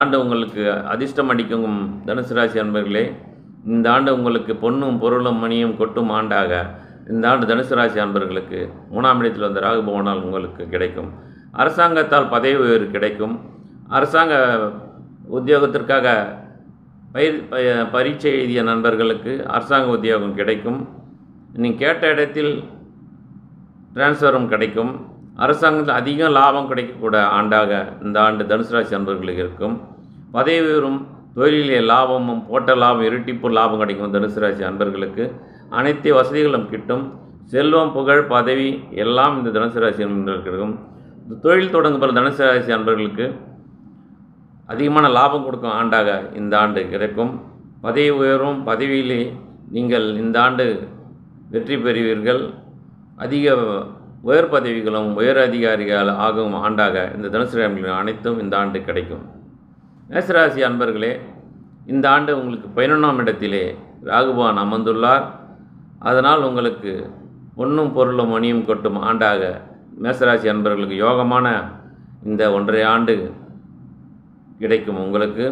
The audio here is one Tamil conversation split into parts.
ஆண்டு உங்களுக்கு அதிர்ஷ்டம் அடிக்கும் தனுசு ராசி அன்பர்களே, இந்த ஆண்டு உங்களுக்கு பொன்னும் பொருளும் மணியும் கொட்டும் ஆண்டாக இந்த ஆண்டு தனுசு ராசி அன்பர்களுக்கு 3ஆம் இடத்தில் வந்த ராகு பகவானால் உங்களுக்கு கிடைக்கும். அரசாங்கத்தால் பதவி உயர்வு கிடைக்கும். அரசாங்க உத்தியோகத்திற்காக பரீட்சை எழுதிய நண்பர்களுக்கு அரசாங்க உத்தியோகம் கிடைக்கும். நீங்கள் கேட்ட இடத்தில் டிரான்ஸ்ஃபரும் கிடைக்கும். அரசாங்கத்தில் அதிக லாபம் கிடைக்கக்கூடிய ஆண்டாக இந்த ஆண்டு தனுசு ராசி அன்பர்களுக்கு இருக்கும். பதவி உயர்வும் தொழிலிலே லாபமும் போட்ட லாபம் இரட்டிப்பு லாபம் கிடைக்கும். தனுசு ராசி அன்பர்களுக்கு அனைத்து வசதிகளும் கிட்டும். செல்வம், புகழ், பதவி எல்லாம் இந்த தனுசு ராசி அன்பர்களுக்கு இருக்கும். தொழில் தொடங்குகிற தனுசு ராசி அன்பர்களுக்கு அதிகமான லாபம் கொடுக்கும் ஆண்டாக இந்த ஆண்டு கிடைக்கும். பதவி உயர்வும் பதவியிலே நீங்கள் இந்த ஆண்டு வெற்றி பெறுவீர்கள். அதிக உயர் பதவிகளும் உயர் அதிகாரிகள் ஆகும் ஆண்டாக இந்த தனுசு ராசி அனைத்தும் இந்த ஆண்டு கிடைக்கும். மேசராசி அன்பர்களே, இந்த ஆண்டு உங்களுக்கு 11ஆம் இடத்திலே ராகுபவான் அமர்ந்துள்ளார். அதனால் உங்களுக்கு பொன்னும் பொருளும் மணியும் கொட்டும் ஆண்டாக மேசராசி அன்பர்களுக்கு யோகமான இந்த 1.5 ஆண்டு கிடைக்கும். உங்களுக்கு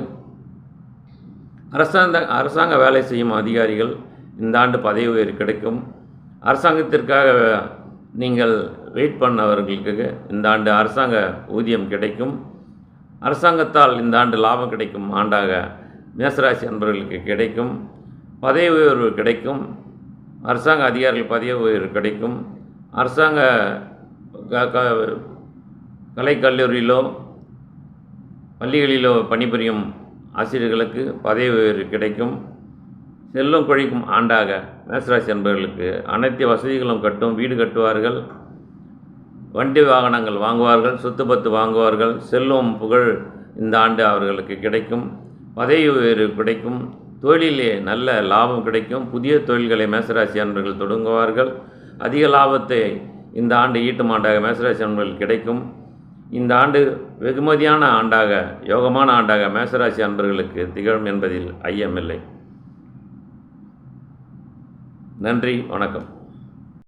அரசாங்க வேலை செய்யும் அதிகாரிகள் இந்த ஆண்டு பதவி உயர்வு கிடைக்கும். அரசாங்கத்திற்காக நீங்கள் வெயிட் பண்ணவர்களுக்கு இந்த ஆண்டு அரசாங்க ஊதியம் கிடைக்கும். அரசாங்கத்தால் இந்த ஆண்டு லாபம் கிடைக்கும் ஆண்டாக மேசராசி அன்பர்களுக்கு கிடைக்கும். பதவி உயர்வு கிடைக்கும். அரசாங்க அதிகாரிகள் பதவி உயர்வு கிடைக்கும். அரசாங்க கலைக்கல்லூரியிலோ பள்ளிகளிலோ பணிபுரியும் ஆசிரியர்களுக்கு பதவி உயர்வு கிடைக்கும். செல்வம் கொழிக்கும் ஆண்டாக மேசராசி அன்பர்களுக்கு அனைத்து வசதிகளும் கட்டும். வீடு கட்டுவார்கள், வண்டி வாகனங்கள் வாங்குவார்கள், சொத்து பத்து வாங்குவார்கள். செல்வம், புகழ் இந்த ஆண்டு அவர்களுக்கு கிடைக்கும். பதவி உயர்வு கிடைக்கும். தொழிலே நல்ல லாபம் கிடைக்கும். புதிய தொழில்களை மேசராசி அன்பர்கள் தொடங்குவார்கள். அதிக லாபத்தை இந்த ஆண்டு ஈட்டும் ஆண்டாக மேசராசி அன்பர்கள் கிடைக்கும். இந்த ஆண்டு வெகுமதியான ஆண்டாக, யோகமான ஆண்டாக மேசராசி அன்பர்களுக்கு திகழும் என்பதில் ஐயமில்லை. நன்றி, வணக்கம்.